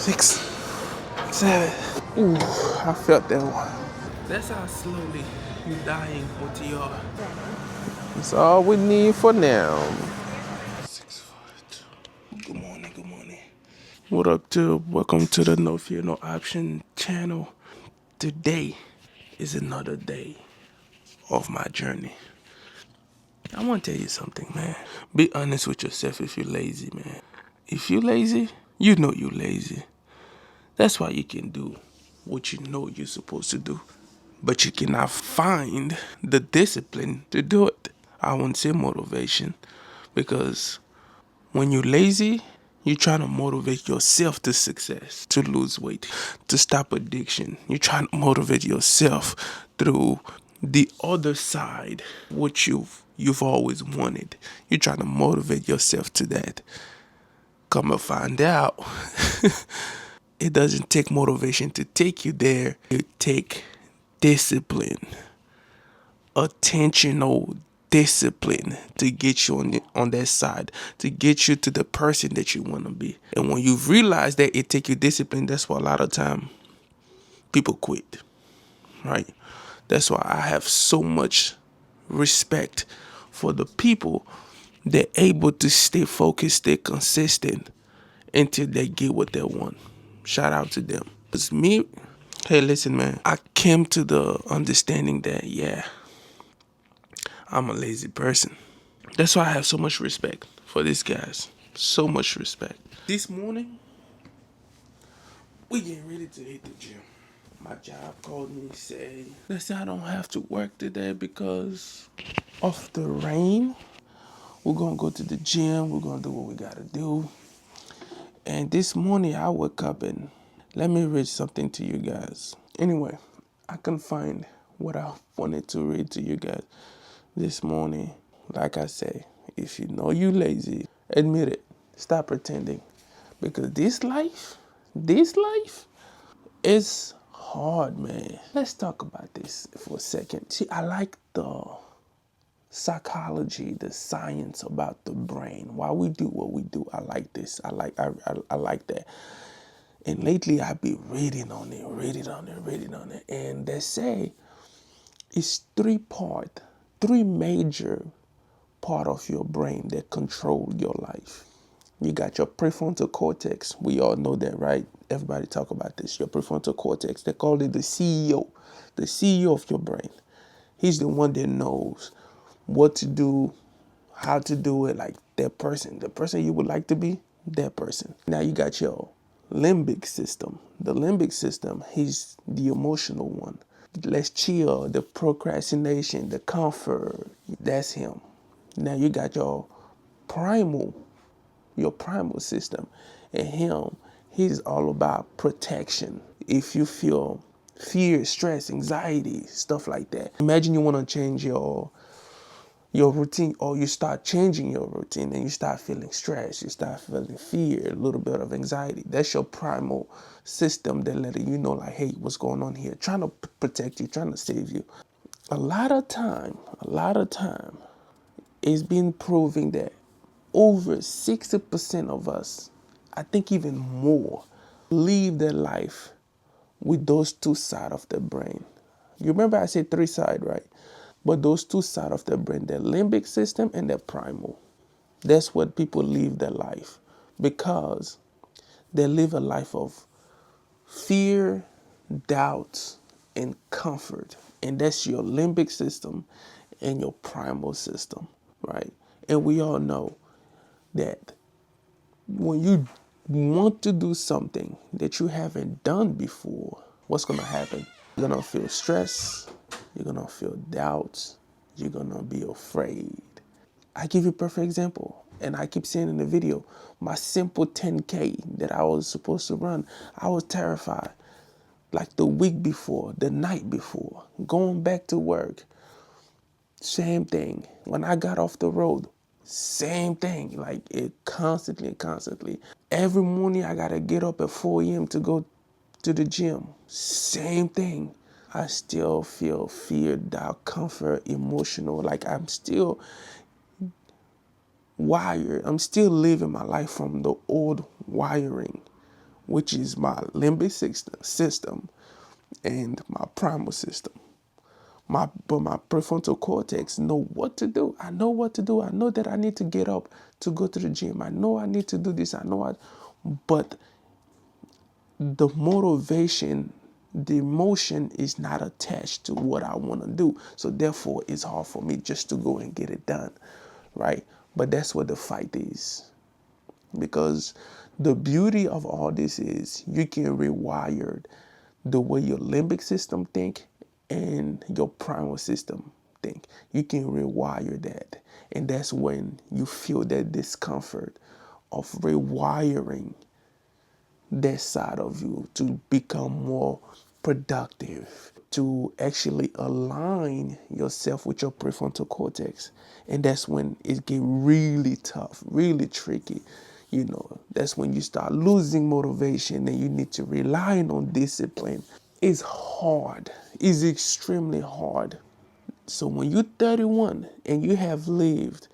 6, 7. Ooh, I felt that one. That's how slowly you dying, OTR. That's all we need for now. 6 foot. Good morning, good morning. What up, tube? Welcome to the No Fear No Option channel. Today is another day of my journey. I want to tell you something, man. Be honest with yourself if you're lazy, man. If you're lazy, you know you're lazy. That's why you can do what you know you're supposed to do. But you cannot find the discipline to do it. I won't say motivation because when you're lazy, you're trying to motivate yourself to success, to lose weight, to stop addiction. You're trying to motivate yourself through the other side, what you've always wanted. You're trying to motivate yourself to that. Come to find out, it doesn't take motivation to take you there. It take discipline, attentional discipline to get you on that side, to get you to the person that you want to be. And when you realize that it take you discipline, that's why a lot of time people quit, right? That's why I have so much respect for the people that able to stay focused, stay consistent until they get what they want. Shout out to them. It's me. Hey, listen, man. I came to the understanding that, yeah, I'm a lazy person. That's why I have so much respect for these guys. So much respect. This morning, we getting ready to hit the gym. My job called me, said, listen, I don't have to work today because of the rain. We're gonna go to the gym. We're gonna do what we gotta do. And this morning, I woke up and let me read something to you guys. Anyway, I can find what I wanted to read to you guys this morning. Like I say, if you know you lazy, admit it. Stop pretending. Because this life is hard, man. Let's talk about this for a second. See, I like the psychology, the science about the brain. Why we do what we do. I like this. I like that. And lately I've been reading on it. And they say it's three major part of your brain that control your life. You got your prefrontal cortex. We all know that, right? Everybody talk about this. Your prefrontal cortex. They call it the CEO of your brain. He's the one that knows what to do, how to do it, like that person, the person you would like to be, that person. Now you got your limbic system. The limbic system, he's the emotional one. Let's chill, the procrastination, the comfort, that's him. Now you got primal, your primal system. And him, he's all about protection. If you feel fear, stress, anxiety, stuff like that. Imagine you want to change your routine, or you start changing your routine and you start feeling stress, you start feeling fear, a little bit of anxiety. That's your primal system that letting you know like, hey, what's going on here? Trying to protect you, trying to save you. A lot of time, it's been proving that over 60% of us, I think even more, live their life with those two sides of the brain. You remember I said three sides, right? But those two sides of the brain, the limbic system and the primal, that's what people live their life because they live a life of fear, doubt, and comfort. And that's your limbic system and your primal system, right? And we all know that when you want to do something that you haven't done before, what's going to happen? You're going to feel stress. You're going to feel doubts. You're going to be afraid. I give you a perfect example. And I keep saying in the video, my simple 10K that I was supposed to run, I was terrified. Like the week before, the night before, going back to work, same thing. When I got off the road, same thing. Like it constantly. Every morning I gotta get up at 4 a.m. to go to the gym. Same thing. I still feel fear, doubt, comfort, emotional. Like I'm still wired. I'm still living my life from the old wiring which is my limbic system and my primal system. But my prefrontal cortex know what to do. I know what to do. I know that I need to get up to go to the gym. I know I need to do this. But the motivation, the emotion is not attached to what I want to do. So therefore, it's hard for me just to go and get it done, right? But that's what the fight is. Because the beauty of all this is you can rewire the way your limbic system think and your primal system think. You can rewire that. And that's when you feel that discomfort of rewiring that side of you to become more productive, to actually align yourself with your prefrontal cortex. And that's when it get really tough, really tricky. You know, that's when you start losing motivation and you need to rely on discipline. It's hard. It's extremely hard. So when you're 31 and you have lived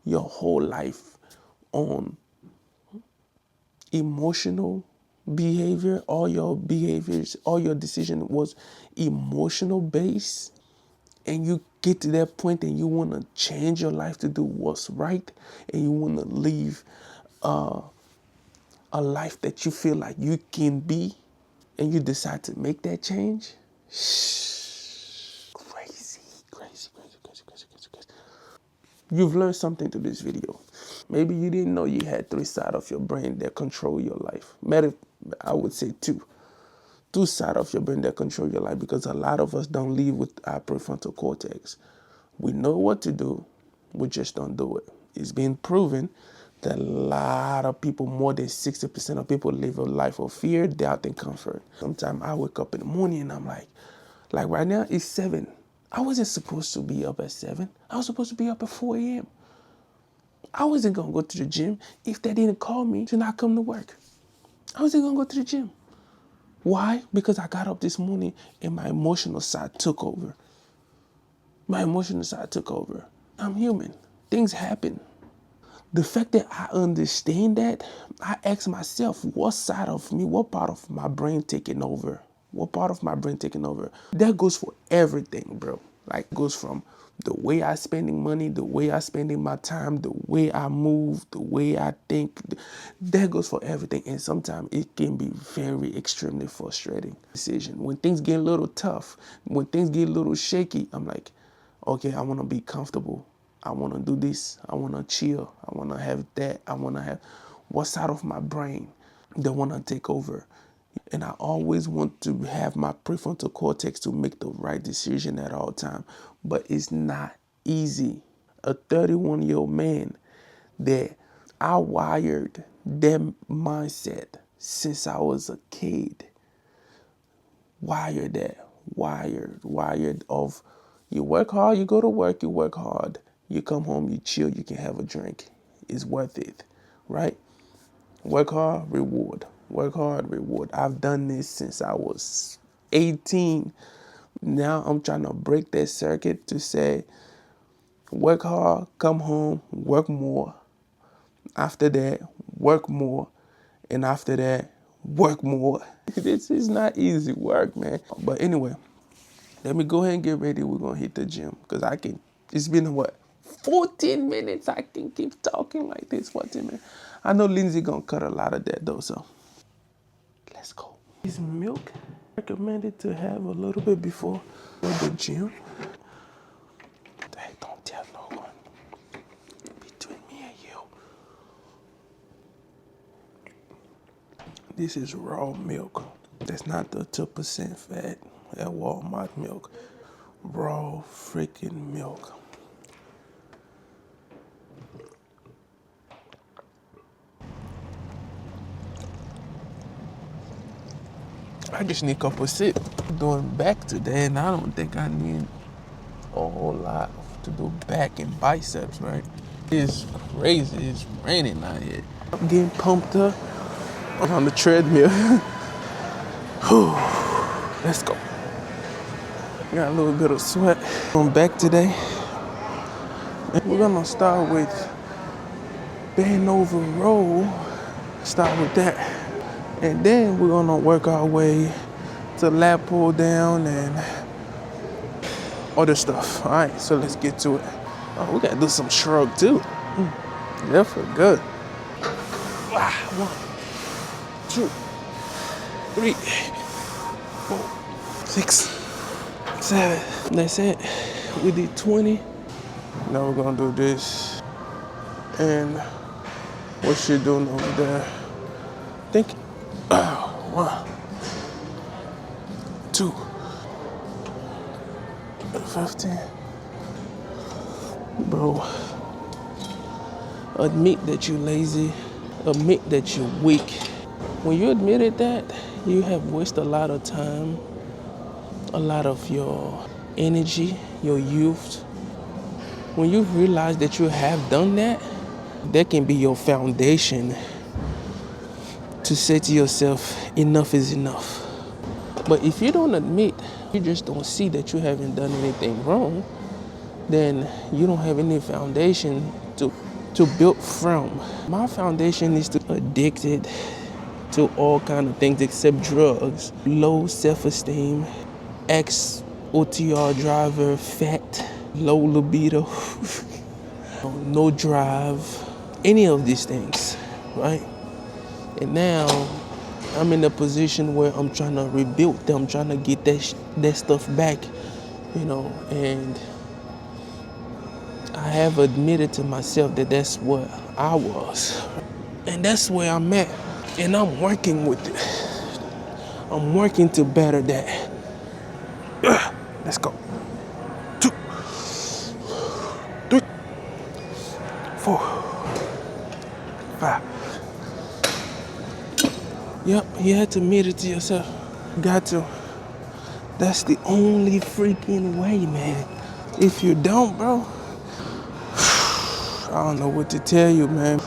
your whole life on emotional behavior, all your behaviors, all your decision was emotional based, and you get to that point and you want to change your life to do what's right, and you want to live a life that you feel like you can be, and you decide to make that change, crazy, crazy, crazy, crazy, crazy, crazy, crazy. You've learned something through this video. Maybe you didn't know you had three sides of your brain that control your life. I would say two sides of your brain that control your life, because a lot of us don't live with our prefrontal cortex. We know what to do, we just don't do it. It's been proven that a lot of people, more than 60% of people, live a life of fear, doubt, and comfort. Sometimes I wake up in the morning and I'm like right now it's 7. I wasn't supposed to be up at 7. I was supposed to be up at 4 a.m. I wasn't gonna go to the gym if they didn't call me to not come to work. I wasn't gonna go to the gym. Why? Because I got up this morning and my emotional side took over. My emotional side took over. I'm human. Things happen. The fact that I understand that, I ask myself, what side of me, what part of my brain taking over? What part of my brain taking over? That goes for everything, bro. Like, goes from the way I spending money, the way I spending my time, the way I move, the way I think. That goes for everything. And sometimes it can be very extremely frustrating decision. When things get a little tough, when things get a little shaky, I'm like, okay, I want to be comfortable. I want to do this. I want to chill. I want to have that. I want to have what side of my brain that want to take over. And I always want to have my prefrontal cortex to make the right decision at all time. But it's not easy. A 31-year-old man that I wired that mindset since I was a kid. Wired of you work hard, you go to work, you work hard. You come home, you chill, you can have a drink. It's worth it, right? Work hard, reward. Work hard, reward. I've done this since I was 18. Now I'm trying to break that circuit to say, work hard, come home, work more. After that, work more. And after that, work more. This is not easy work, man. But anyway, let me go ahead and get ready. We're going to hit the gym because it's been what? 14 minutes. I can keep talking like this 14 minutes. I know Lindsay going to cut a lot of that though, so let's go. Is milk recommended to have a little bit before the gym? Hey, don't tell no one. Between me and you. This is raw milk. That's not the 2% fat at Walmart milk. Raw freaking milk. I just need a couple sips. I'm doing back today, and I don't think I need a whole lot to do back and biceps, right? It's crazy. It's raining out here. I'm getting pumped up. I'm on the treadmill. Let's go. Got a little bit of sweat. I'm back today. We're gonna start with bend over roll. Start with that. And then we're gonna work our way to lat pull down and other stuff. All right, so let's get to it. Oh, we gotta do some shrug too. That feel good. 1, 2, 3, 4, 6, 7. That's it. We did 20. Now we're gonna do this. And what you doing over there? Think. 1, 2, 15. Bro, admit that you're lazy. Admit that you're weak. When you admitted that, you have wasted a lot of time, a lot of your energy, your youth. When you realize that you have done that, that can be your foundation to say to yourself, enough is enough. But if you don't admit, you just don't see that you haven't done anything wrong, then you don't have any foundation to build from. My foundation is addicted to all kind of things except drugs. Low self-esteem, ex-OTR driver, fat, low libido, no drive, any of these things, right? And now I'm in a position where I'm trying to rebuild them, I'm trying to get that stuff back, and I have admitted to myself that that's where I was. And that's where I'm at. And I'm working with it. I'm working to better that. Let's go. 2, 3, 4, 5. Yep, you had to admit it to yourself. Got to. That's the only freaking way, man. If you don't, bro, I don't know what to tell you, man.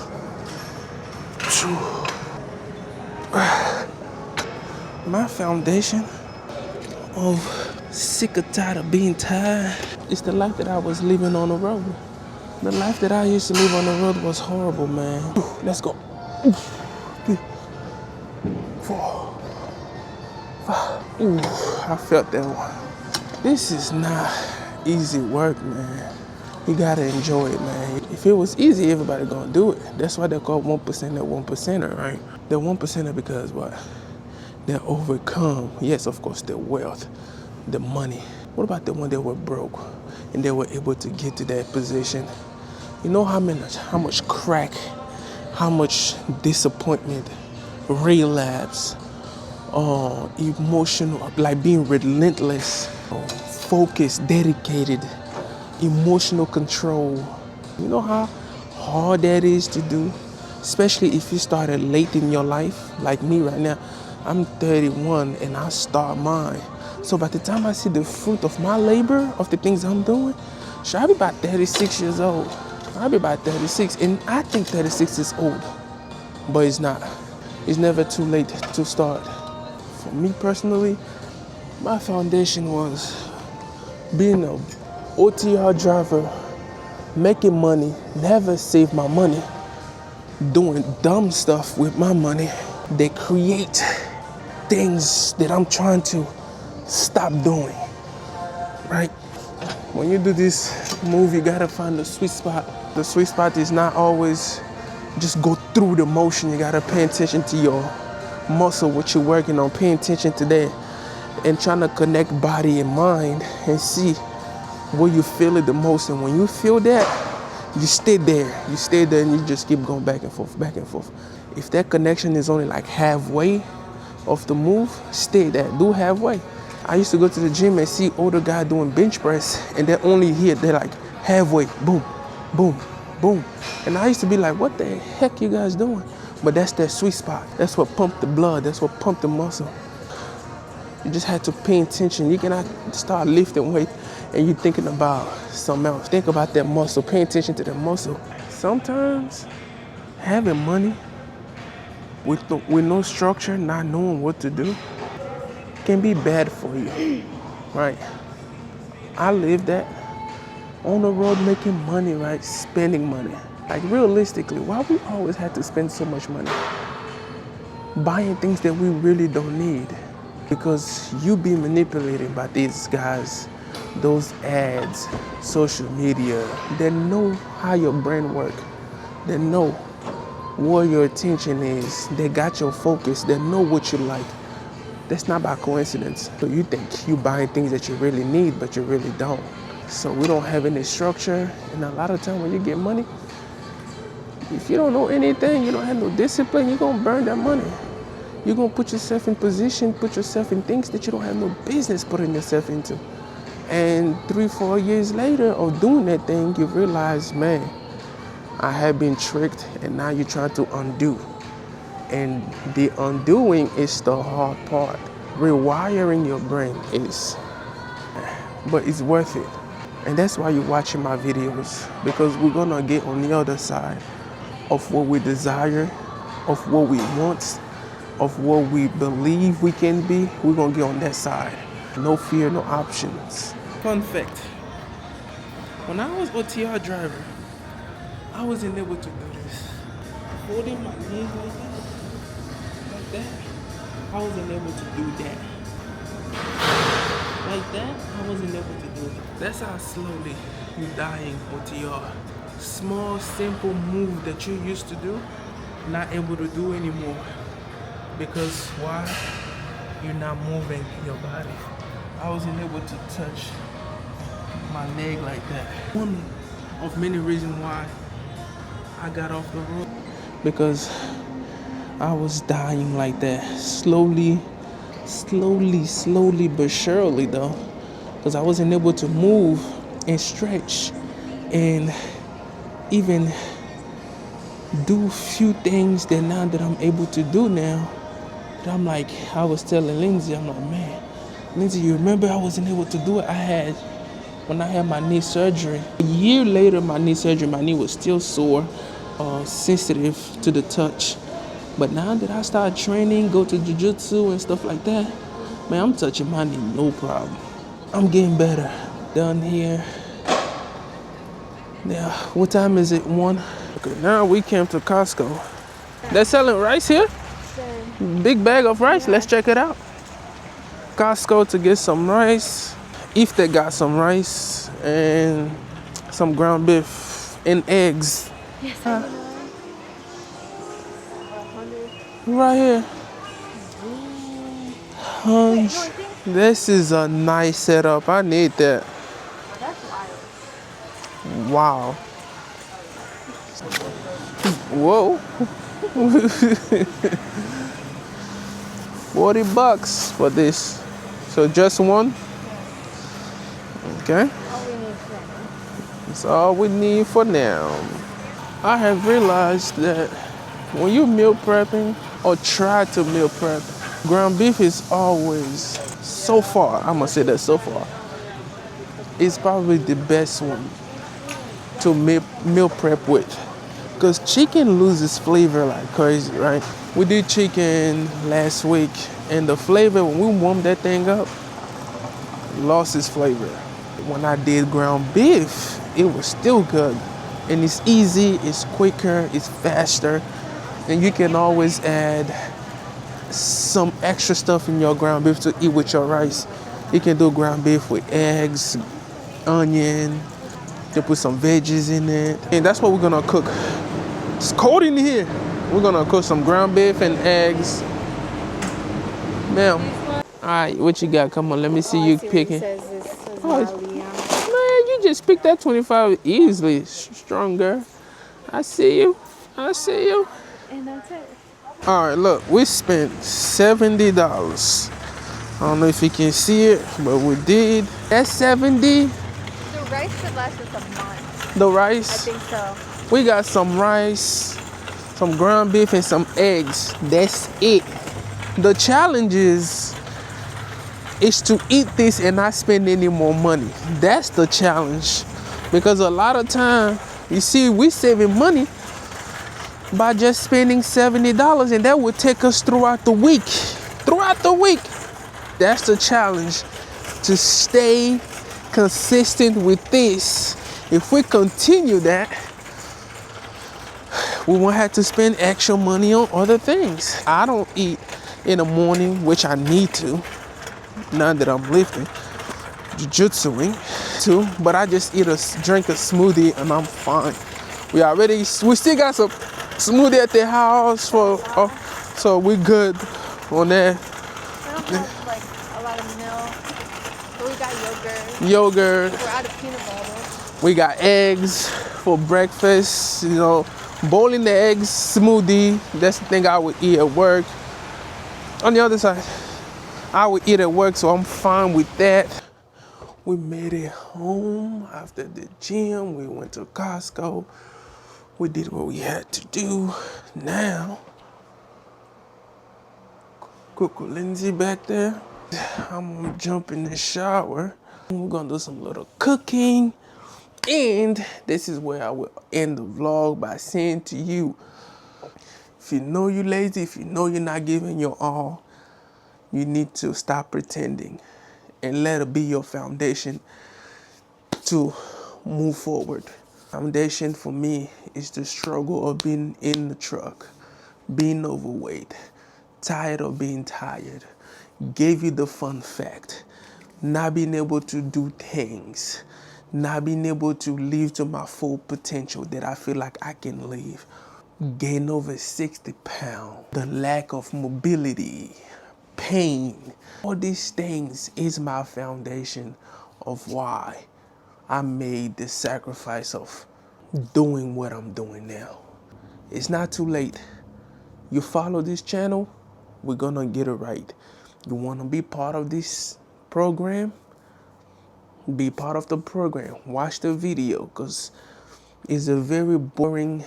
My foundation of sick or tired of being tired is the life that I was living on the road. The life that I used to live on the road was horrible, man. Let's go. 3, 4, 5. Ooh, I felt that one. This is not easy work, man. You gotta enjoy it, man. If it was easy, everybody gonna do it. That's why they're called 1% and 1%er, right? They're 1%er because what? They overcome, yes, of course, their wealth, the money. What about the one that were broke and they were able to get to that position? You know how much crack, how much disappointment, relapse, emotional, like being relentless, focused, dedicated, emotional control. You know how hard that is to do, especially if you started late in your life, like me right now. I'm 31 and I start mine. So by the time I see the fruit of my labor, of the things I'm doing, I'll be about 36 years old. I'll be about 36, and I think 36 is old, but it's not. It's never too late to start. For me personally, my foundation was being an OTR driver, making money, never save my money, doing dumb stuff with my money. They create things that I'm trying to stop doing, right? When you do this move, you gotta find the sweet spot. The sweet spot is not always just go through the motion. You gotta pay attention to your muscle, what you're working on, pay attention to that, and trying to connect body and mind and see where you feel it the most. And when you feel that, you stay there. You stay there and you just keep going back and forth, back and forth. If that connection is only like halfway of the move, stay there, do halfway. I used to go to the gym and see older guys doing bench press, and they're only here, they're like halfway, boom, boom, boom. And I used to be like, what the heck you guys doing? But that's their sweet spot. That's what pumped the blood, that's what pumped the muscle. You just had to pay attention. You cannot start lifting weight and you're thinking about something else. Think about that muscle, pay attention to that muscle. Sometimes having money with no structure, not knowing what to do, can be bad for you, right? I lived that, on the road making money, right? Spending money. Like realistically, why we always have to spend so much money? buying things that we really don't need because you be manipulated by these guys, those ads, social media. They know how your brain work. They know where your attention is. They got your focus. They know what you like. That's not by coincidence. So you think you buying things that you really need, but you really don't. So we don't have any structure. And a lot of time when you get money, if you don't know anything, you don't have no discipline, you're gonna burn that money. You're gonna put yourself in position, put yourself in things that you don't have no business putting yourself into. And 3-4 years later of doing that thing, you realize, man, I have been tricked, and now you're trying to undo. And the undoing is the hard part. Rewiring your brain is, but it's worth it. And that's why you're watching my videos, because we're gonna get on the other side of what we desire, of what we want, of what we believe we can be. We're gonna get on that side. No fear, no options. Fun fact, when I was OTR driver, I wasn't able to do this. Holding my knees like that, I wasn't able to do that. Like that, I wasn't able to do it. That's how slowly you dying OTR. Small, simple move that you used to do, not able to do anymore. Because why? You're not moving your body. I wasn't able to touch my leg like that. One of many reasons why I got off the road, because I was dying like that. Slowly but surely though, because I wasn't able to move and stretch and even do few things that now that I'm able to do now, that I'm like, I was telling Lindsay, I'm like, man, Lindsay, you remember I wasn't able to do it? When I had my knee surgery, a year later, my knee was still sore, sensitive to the touch. But now that I started training, go to jiu-jitsu and stuff like that, man, I'm touching my knee, no problem. I'm getting better. Done here. Now, what time is it? 1? Okay, now we came to Costco. They're selling rice here? Big bag of rice, let's check it out. Costco to get some rice. If they got some rice and some ground beef and eggs. Yes, right here. This is a nice setup. I need that. That's wild. Wow. Whoa. 40 bucks for this. So just one? Okay. That's all we need for now. I have realized that when you meal prepping or try to meal prep, ground beef is always, so far, I'm gonna say that so far, it's probably the best one to meal prep with. Because chicken loses flavor like crazy, right? We did chicken last week, and the flavor, when we warmed that thing up, lost its flavor. When I did ground beef, it was still good. And it's easy, it's quicker, it's faster. And you can always add some extra stuff in your ground beef to eat with your rice. You can do ground beef with eggs, onion, you can put some veggies in it. And that's what we're gonna cook. It's cold in here. We're gonna cook some ground beef and eggs. Ma'am. All right, what you got? Come on, let me see you picking. Man, you just picked that 25 easily. Stronger. I see you. And that's it. All right, look, we spent $70. I don't know if you can see it, but we did. That's 70. The rice should last us a month. The rice? I think so. We got some rice, some ground beef, and some eggs. That's it. The challenge is to eat this and not spend any more money. That's the challenge. Because a lot of time, you see, we saving money by just spending $70, and that would take us throughout the week. That's the challenge, to stay consistent with this. If we continue that, we won't have to spend extra money on other things. I don't eat in the morning, which I need to, now that I'm lifting, jiu-jitsuing too, but I just drink a smoothie and I'm fine. We still got some smoothie at the house so we good on that. I don't have like a lot of milk, but we got yogurt. Yogurt. We're out of peanut butter. We got eggs for breakfast, boiling the eggs, smoothie. That's the thing I would eat at work. On the other side, I would eat at work, so I'm fine with that. We made it home after the gym. We went to Costco. We did what we had to do. Now, Coco Lindsay back there. I'm gonna jump in the shower. We're gonna do some little cooking. And this is where I will end the vlog by saying to you, if you know you're lazy, if you know you're not giving your all, you need to stop pretending and let it be your foundation to move forward. Foundation for me is the struggle of being in the truck, being overweight, tired of being tired. Gave you the fun fact, not being able to do things, not being able to live to my full potential that I feel like I can live. Gain over 60 pounds, the lack of mobility, pain. All these things is my foundation of why I made the sacrifice of doing what I'm doing now. It's not too late. You follow this channel, we're gonna get it right. You wanna be part of this program? Be part of the program. Watch the video, because it's a very boring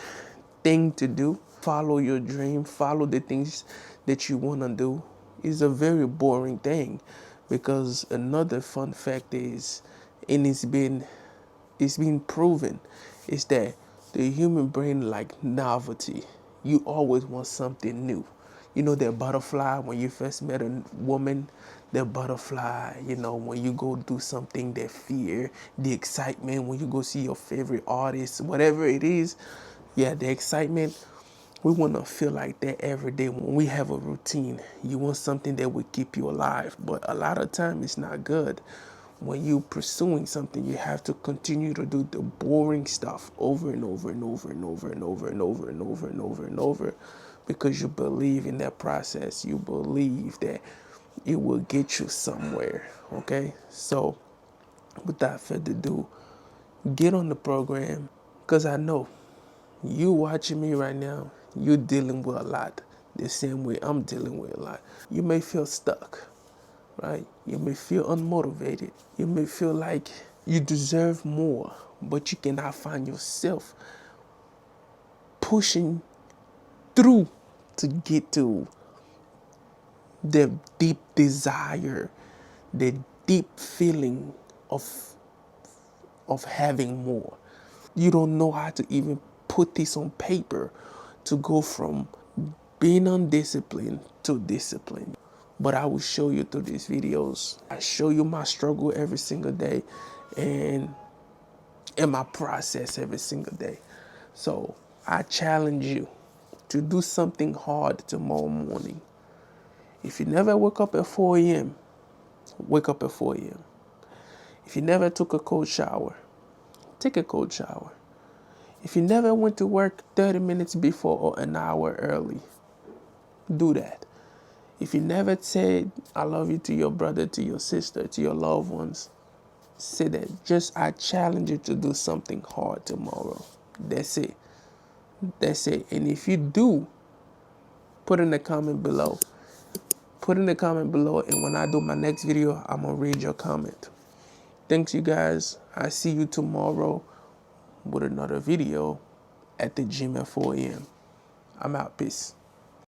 thing to do. Follow your dream, follow the things that you wanna do. It's a very boring thing, because another fun fact is, and it's been proven, is that the human brain like novelty. You always want something new. You know that butterfly when you first met a woman, that butterfly, when you go do something, that fear, the excitement when you go see your favorite artist, whatever it is, yeah, the excitement. We want to feel like that every day when we have a routine. You want something that will keep you alive, but a lot of time it's not good. When you're pursuing something, you have to continue to do the boring stuff over and over and over and over and over and over and over and over and over, because you believe in that process. You believe that it will get you somewhere, okay? So without further ado, get on the program, because I know you watching me right now, you're dealing with a lot the same way I'm dealing with a lot. You may feel stuck, right? You may feel unmotivated. You may feel like you deserve more, but you cannot find yourself pushing through to get to the deep desire, the deep feeling of having more. You don't know how to even put this on paper to go from being undisciplined to discipline. But I will show you through these videos. I show you my struggle every single day and my process every single day. So I challenge you to do something hard tomorrow morning. If you never wake up at 4 a.m., wake up at 4 a.m. If you never took a cold shower, take a cold shower. If you never went to work 30 minutes before or an hour early, do that. If you never said I love you to your brother, to your sister, to your loved ones, say that. I challenge you to do something hard tomorrow. That's it. That's it. And if you do, put in the comment below. Put in the comment below, and when I do my next video, I'm going to read your comment. Thanks, you guys. I see you tomorrow with another video at the gym at 4 a.m. I'm out. Peace.